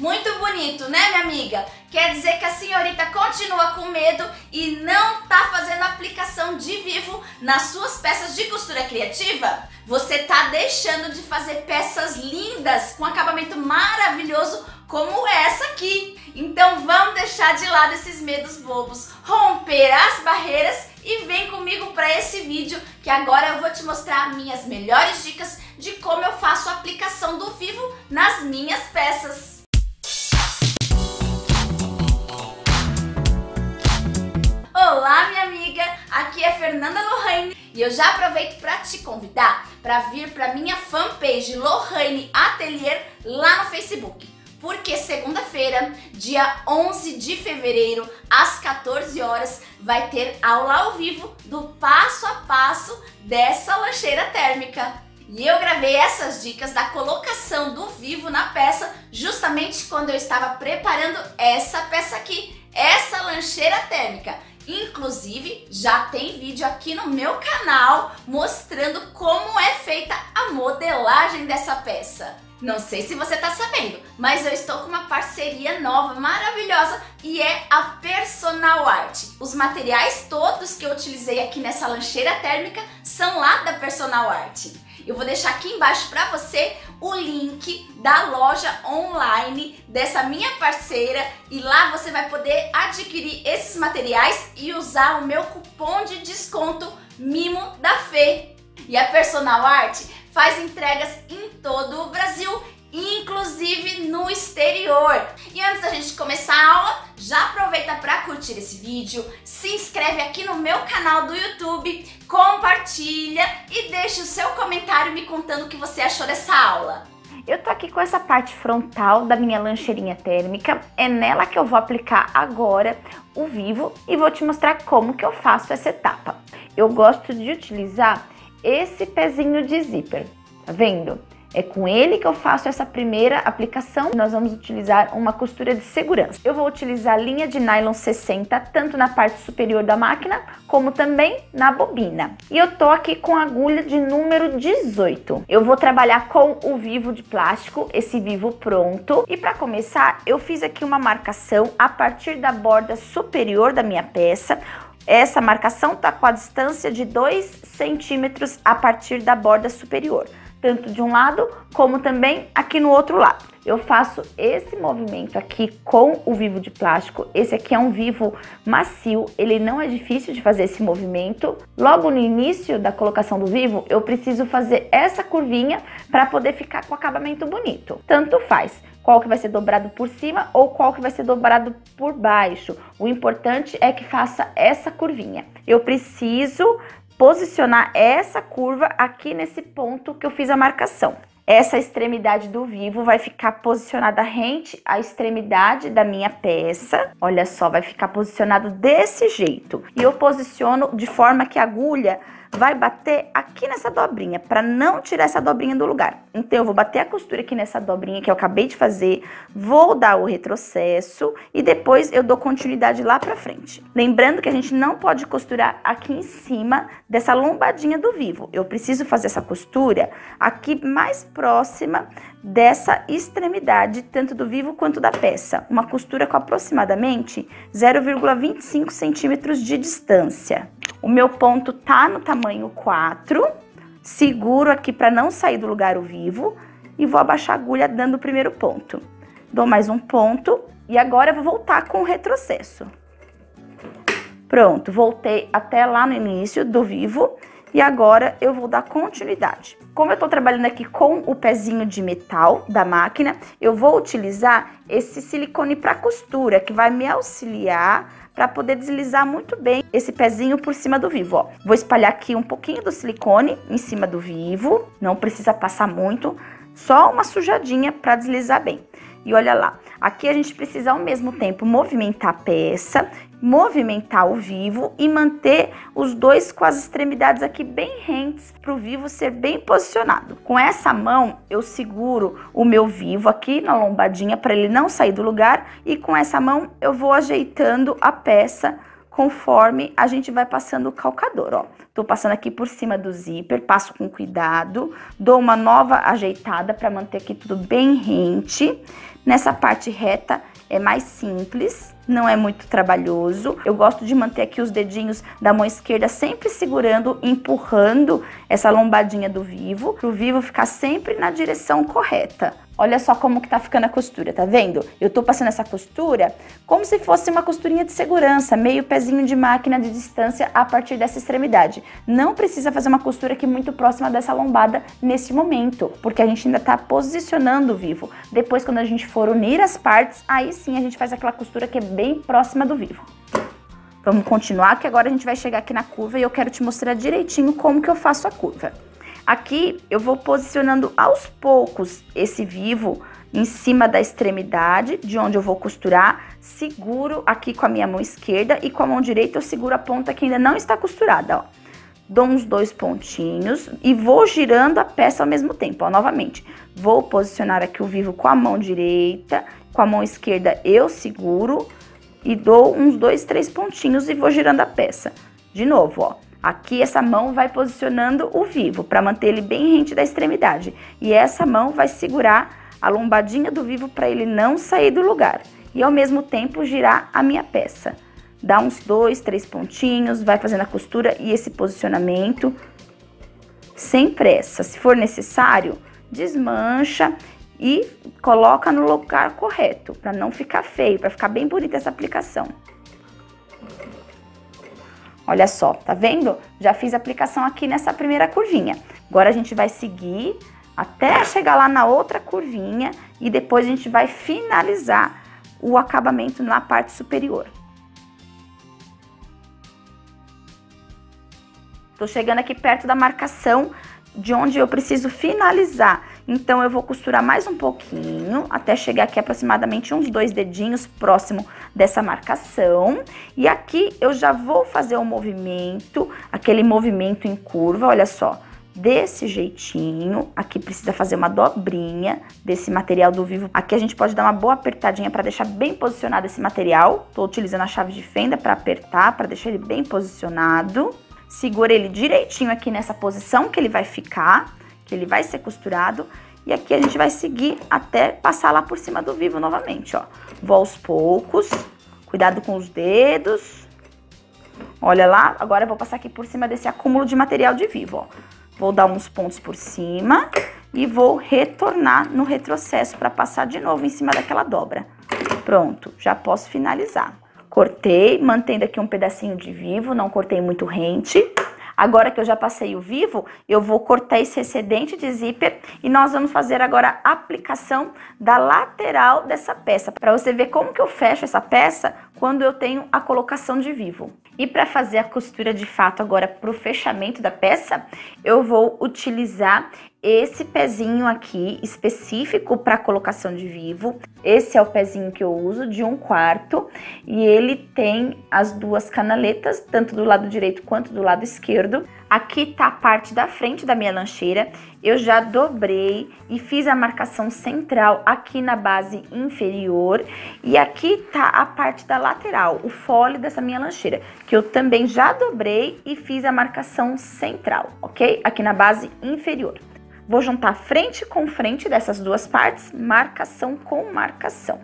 Muito bonito, né, minha amiga? Quer dizer que a senhorita continua com medo e não tá fazendo aplicação de vivo nas suas peças de costura criativa? Você tá deixando de fazer peças lindas com acabamento maravilhoso como essa aqui. Então vamos deixar de lado esses medos bobos, romper as barreiras e vem comigo para esse vídeo que agora eu vou te mostrar minhas melhores dicas de como eu faço a aplicação do vivo nas minhas peças. Olá, minha amiga, aqui é Fernanda Lohane e eu já aproveito para te convidar para vir para minha fanpage Lohane Atelier lá no Facebook. Porque segunda-feira, dia 11 de fevereiro, às 14 horas, vai ter aula ao vivo do passo a passo dessa lancheira térmica. E eu gravei essas dicas da colocação do vivo na peça justamente quando eu estava preparando essa peça aqui, essa lancheira térmica. Inclusive, já tem vídeo aqui no meu canal mostrando como é feita a modelagem dessa peça. Não sei se você tá sabendo, mas eu estou com uma parceria nova, maravilhosa, e é a Personal Art. Os materiais todos que eu utilizei aqui nessa lancheira térmica são lá da Personal Art. Eu vou deixar aqui embaixo para você o link da loja online dessa minha parceira e lá você vai poder adquirir esses materiais e usar o meu cupom de desconto Mimo da Fê. E a Personal Art faz entregas em todo o Brasil, inclusive no exterior. E antes da gente começar a aula, já aproveita para curtir esse vídeo, se inscreve aqui no meu canal do YouTube, compartilha e deixa o seu comentário me contando o que você achou dessa aula. Eu tô aqui com essa parte frontal da minha lancheirinha térmica, é nela que eu vou aplicar agora o vivo e vou te mostrar como que eu faço essa etapa. Eu gosto de utilizar esse pezinho de zíper, tá vendo? É com ele que eu faço essa primeira aplicação. Nós vamos utilizar uma costura de segurança. Eu vou utilizar linha de nylon 60, tanto na parte superior da máquina, como também na bobina. E eu tô aqui com a agulha de número 18. Eu vou trabalhar com o vivo de plástico, esse vivo pronto. E para começar, eu fiz aqui uma marcação a partir da borda superior da minha peça. Essa marcação tá com a distância de 2 centímetros a partir da borda superior, tanto de um lado como também aqui no outro lado. Eu faço esse movimento aqui com o vivo de plástico. Esse aqui é um vivo macio, ele não é difícil de fazer esse movimento. Logo no início da colocação do vivo, eu preciso fazer essa curvinha para poder ficar com acabamento bonito. Tanto faz qual que vai ser dobrado por cima ou qual que vai ser dobrado por baixo. O importante é que faça essa curvinha. Eu preciso posicionar essa curva aqui nesse ponto que eu fiz a marcação. Essa extremidade do vivo vai ficar posicionada rente à extremidade da minha peça. Olha só, vai ficar posicionado desse jeito. E eu posiciono de forma que a agulha vai bater aqui nessa dobrinha, para não tirar essa dobrinha do lugar. Então, eu vou bater a costura aqui nessa dobrinha que eu acabei de fazer, vou dar o retrocesso e depois eu dou continuidade lá pra frente. Lembrando que a gente não pode costurar aqui em cima dessa lombadinha do vivo. Eu preciso fazer essa costura aqui mais próxima dessa extremidade, tanto do vivo quanto da peça. Uma costura com aproximadamente 0,25 centímetros de distância. O meu ponto tá no tamanho 4, seguro aqui para não sair do lugar o vivo e vou abaixar a agulha dando o primeiro ponto. Dou mais um ponto e agora eu vou voltar com o retrocesso. Pronto, voltei até lá no início do vivo e agora eu vou dar continuidade. Como eu tô trabalhando aqui com o pezinho de metal da máquina, eu vou utilizar esse silicone para costura que vai me auxiliar para poder deslizar muito bem esse pezinho por cima do vivo, ó. Vou espalhar aqui um pouquinho do silicone em cima do vivo, não precisa passar muito, só uma sujadinha para deslizar bem. E olha lá, aqui a gente precisa ao mesmo tempo movimentar a peça, movimentar o vivo e manter os dois com as extremidades aqui bem rentes para o vivo ser bem posicionado. Com essa mão eu seguro o meu vivo aqui na lombadinha para ele não sair do lugar e com essa mão eu vou ajeitando a peça conforme a gente vai passando o calcador, ó. Tô passando aqui por cima do zíper, passo com cuidado, dou uma nova ajeitada para manter aqui tudo bem rente. Nessa parte reta é mais simples, não é muito trabalhoso. Eu gosto de manter aqui os dedinhos da mão esquerda sempre segurando, empurrando essa lombadinha do vivo, para o vivo ficar sempre na direção correta. Olha só como que tá ficando a costura, tá vendo? Eu tô passando essa costura como se fosse uma costurinha de segurança, meio pezinho de máquina de distância a partir dessa extremidade. Não precisa fazer uma costura aqui muito próxima dessa lombada nesse momento, porque a gente ainda tá posicionando o vivo. Depois, quando a gente for unir as partes, aí sim a gente faz aquela costura que é bem próxima do vivo. Vamos continuar, que agora a gente vai chegar aqui na curva e eu quero te mostrar direitinho como que eu faço a curva. Aqui eu vou posicionando aos poucos esse vivo em cima da extremidade de onde eu vou costurar, seguro aqui com a minha mão esquerda e com a mão direita eu seguro a ponta que ainda não está costurada, ó. Dou uns 2 pontinhos e vou girando a peça ao mesmo tempo, ó, novamente. Vou posicionar aqui o vivo com a mão direita, com a mão esquerda eu seguro e dou uns 2, 3 pontinhos e vou girando a peça. De novo, ó. Aqui essa mão vai posicionando o vivo para manter ele bem rente da extremidade. E essa mão vai segurar a lombadinha do vivo para ele não sair do lugar. E ao mesmo tempo girar a minha peça. Dá uns 2, 3 pontinhos, vai fazendo a costura e esse posicionamento sem pressa. Se for necessário, desmancha e coloca no lugar correto, para não ficar feio, para ficar bem bonita essa aplicação. Olha só, tá vendo? Já fiz a aplicação aqui nessa primeira curvinha. Agora a gente vai seguir até chegar lá na outra curvinha e depois a gente vai finalizar o acabamento na parte superior. Tô chegando aqui perto da marcação de onde eu preciso finalizar. Então, eu vou costurar mais um pouquinho, até chegar aqui aproximadamente uns 2 dedinhos próximo dessa marcação. E aqui eu já vou fazer o movimento, aquele movimento em curva, olha só. Desse jeitinho, aqui precisa fazer uma dobrinha desse material do vivo. Aqui a gente pode dar uma boa apertadinha para deixar bem posicionado esse material. Tô utilizando a chave de fenda para apertar, para deixar ele bem posicionado. Segura ele direitinho aqui nessa posição que ele vai ficar, que ele vai ser costurado. E aqui a gente vai seguir até passar lá por cima do vivo novamente, ó. Vou aos poucos, cuidado com os dedos. Olha lá, agora eu vou passar aqui por cima desse acúmulo de material de vivo, ó. Vou dar uns pontos por cima e vou retornar no retrocesso para passar de novo em cima daquela dobra. Pronto, já posso finalizar. Cortei, mantendo aqui um pedacinho de vivo, não cortei muito rente. Agora que eu já passei o vivo, eu vou cortar esse excedente de zíper e nós vamos fazer agora a aplicação da lateral dessa peça, para você ver como que eu fecho essa peça quando eu tenho a colocação de vivo. E para fazer a costura de fato agora para o fechamento da peça, eu vou utilizar esse pezinho aqui específico para colocação de vivo. Esse é o pezinho que eu uso de 1/4 e ele tem as 2 canaletas, tanto do lado direito quanto do lado esquerdo. Aqui tá a parte da frente da minha lancheira, eu já dobrei e fiz a marcação central aqui na base inferior. E aqui tá a parte da lateral, o fole dessa minha lancheira, que eu também já dobrei e fiz a marcação central, ok? Aqui na base inferior. Vou juntar frente com frente dessas 2 partes, marcação com marcação.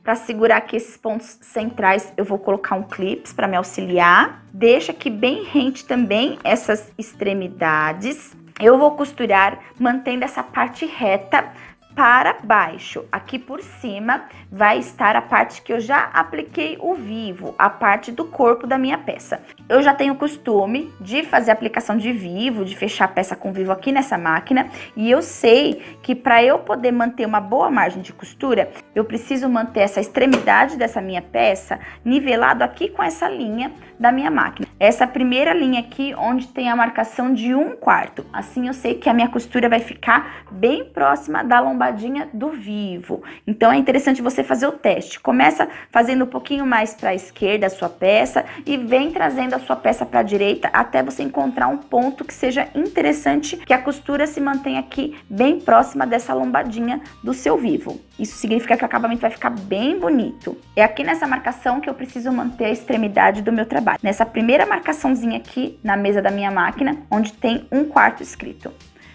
Para segurar aqui esses pontos centrais, eu vou colocar um clips para me auxiliar. Deixa aqui bem rente também essas extremidades. Eu vou costurar mantendo essa parte reta para baixo. Aqui por cima vai estar a parte que eu já apliquei o vivo, a parte do corpo da minha peça. Eu já tenho o costume de fazer a aplicação de vivo, de fechar a peça com vivo aqui nessa máquina, e eu sei que para eu poder manter uma boa margem de costura, eu preciso manter essa extremidade dessa minha peça nivelado aqui com essa linha da minha máquina. Essa primeira linha aqui onde tem a marcação de 1/4. Assim eu sei que a minha costura vai ficar bem próxima da lombadinha do vivo. Então é interessante você fazer o teste. Começa fazendo um pouquinho mais para a esquerda a sua peça e vem trazendo a sua peça para a direita até você encontrar um ponto que seja interessante, que a costura se mantenha aqui bem próxima dessa lombadinha do seu vivo. Isso significa que o acabamento vai ficar bem bonito. É aqui nessa marcação que eu preciso manter a extremidade do meu trabalho. Nessa primeira marcaçãozinha aqui na mesa da minha máquina, onde tem 1/4 escrito.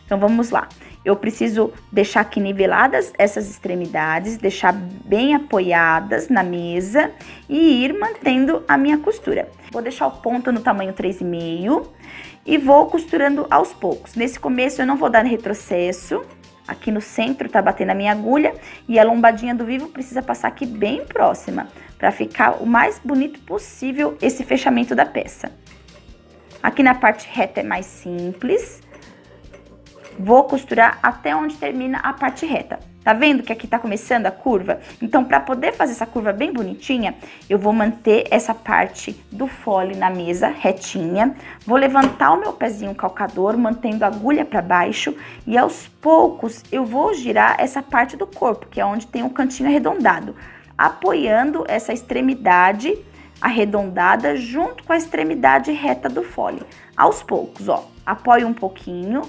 Então, vamos lá. Eu preciso deixar aqui niveladas essas extremidades, deixar bem apoiadas na mesa e ir mantendo a minha costura. Vou deixar o ponto no tamanho 3,5 e vou costurando aos poucos. Nesse começo eu não vou dar retrocesso. Aqui no centro tá batendo a minha agulha e a lombadinha do vivo precisa passar aqui bem próxima, para ficar o mais bonito possível esse fechamento da peça. Aqui na parte reta é mais simples. Vou costurar até onde termina a parte reta. Tá vendo que aqui tá começando a curva? Então, para poder fazer essa curva bem bonitinha, eu vou manter essa parte do fole na mesa retinha. Vou levantar o meu pezinho calcador, mantendo a agulha para baixo. E aos poucos, eu vou girar essa parte do corpo, que é onde tem um cantinho arredondado. Apoiando essa extremidade arredondada junto com a extremidade reta do fole. Aos poucos, ó. Apoio um pouquinho.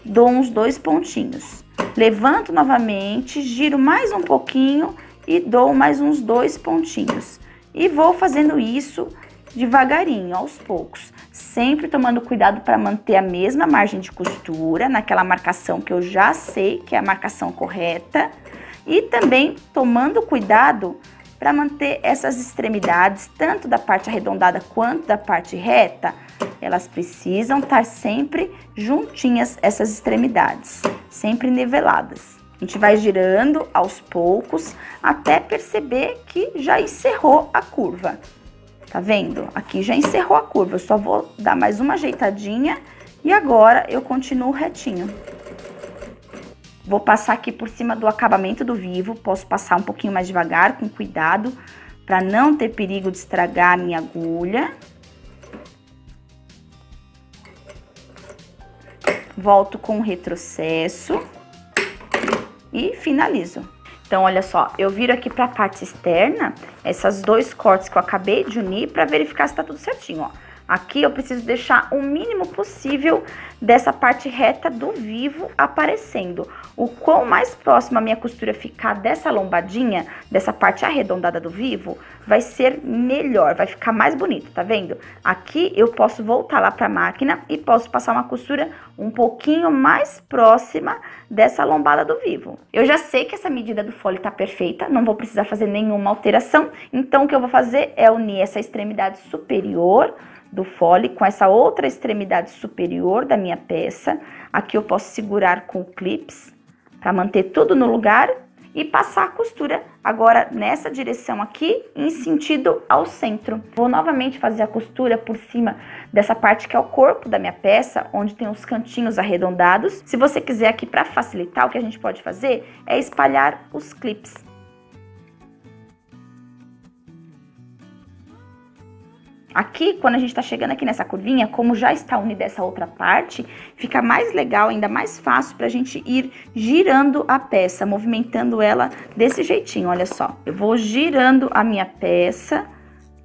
Dou uns 2 pontinhos, levanto novamente, giro mais um pouquinho e dou mais uns 2 pontinhos. E vou fazendo isso devagarinho, aos poucos, sempre tomando cuidado para manter a mesma margem de costura, naquela marcação que eu já sei que é a marcação correta. E também tomando cuidado para manter essas extremidades, tanto da parte arredondada quanto da parte reta, elas precisam estar sempre juntinhas, essas extremidades, sempre niveladas. A gente vai girando aos poucos até perceber que já encerrou a curva. Tá vendo? Aqui já encerrou a curva, eu só vou dar mais uma ajeitadinha e agora eu continuo retinho. Vou passar aqui por cima do acabamento do vivo, posso passar um pouquinho mais devagar, com cuidado, para não ter perigo de estragar a minha agulha. Volto com o retrocesso e finalizo. Então, olha só, eu viro aqui para a parte externa, essas 2 cortes que eu acabei de unir para verificar se tá tudo certinho, ó. Aqui eu preciso deixar o mínimo possível dessa parte reta do vivo aparecendo. O quão mais próxima a minha costura ficar dessa lombadinha, dessa parte arredondada do vivo, vai ser melhor, vai ficar mais bonito, tá vendo? Aqui eu posso voltar lá pra máquina e posso passar uma costura um pouquinho mais próxima dessa lombada do vivo. Eu já sei que essa medida do fole tá perfeita, não vou precisar fazer nenhuma alteração, então o que eu vou fazer é unir essa extremidade superior do fole com essa outra extremidade superior da minha peça. Aqui eu posso segurar com clips para manter tudo no lugar e passar a costura agora nessa direção aqui, em sentido ao centro. Vou novamente fazer a costura por cima dessa parte que é o corpo da minha peça, onde tem os cantinhos arredondados. Se você quiser aqui, para facilitar, o que a gente pode fazer é espalhar os clips. Aqui, quando a gente tá chegando aqui nessa curvinha, como já está unida essa outra parte, fica mais legal, ainda mais fácil pra gente ir girando a peça, movimentando ela desse jeitinho, olha só. Eu vou girando a minha peça,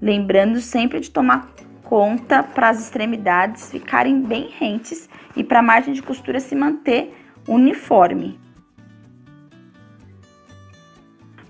lembrando sempre de tomar conta para as extremidades ficarem bem rentes e para a margem de costura se manter uniforme.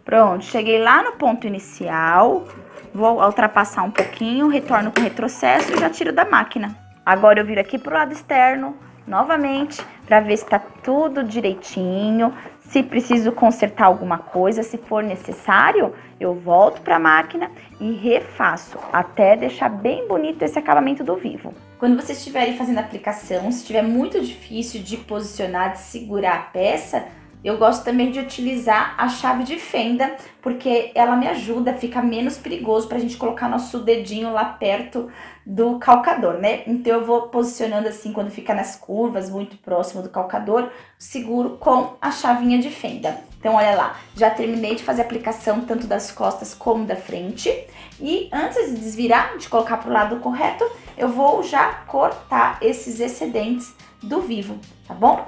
Pronto, cheguei lá no ponto inicial. Vou ultrapassar um pouquinho, retorno com retrocesso e já tiro da máquina. Agora eu viro aqui pro lado externo, novamente, para ver se tá tudo direitinho. Se preciso consertar alguma coisa, se for necessário, eu volto para a máquina e refaço, até deixar bem bonito esse acabamento do vivo. Quando vocês estiverem fazendo a aplicação, se estiver muito difícil de posicionar, de segurar a peça, eu gosto também de utilizar a chave de fenda, porque ela me ajuda, fica menos perigoso pra gente colocar nosso dedinho lá perto do calcador, né? Então eu vou posicionando assim, quando fica nas curvas, muito próximo do calcador, seguro com a chavinha de fenda. Então olha lá, já terminei de fazer a aplicação tanto das costas como da frente. E antes de desvirar, de colocar pro lado correto, eu vou já cortar esses excedentes do vivo, tá bom?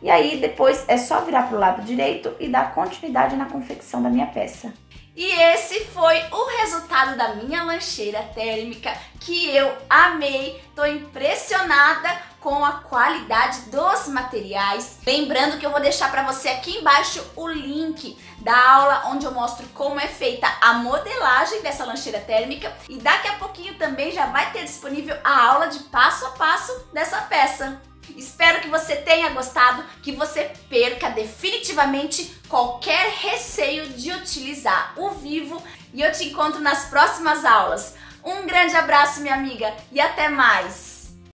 E aí, depois é só virar pro lado direito e dar continuidade na confecção da minha peça. E esse foi o resultado da minha lancheira térmica, que eu amei. Tô impressionada com a qualidade dos materiais. Lembrando que eu vou deixar para você aqui embaixo o link da aula onde eu mostro como é feita a modelagem dessa lancheira térmica. E daqui a pouquinho também já vai ter disponível a aula de passo a passo dessa peça. Espero que você tenha gostado, que você perca definitivamente qualquer receio de utilizar o Vivo e eu te encontro nas próximas aulas. Um grande abraço, minha amiga, e até mais!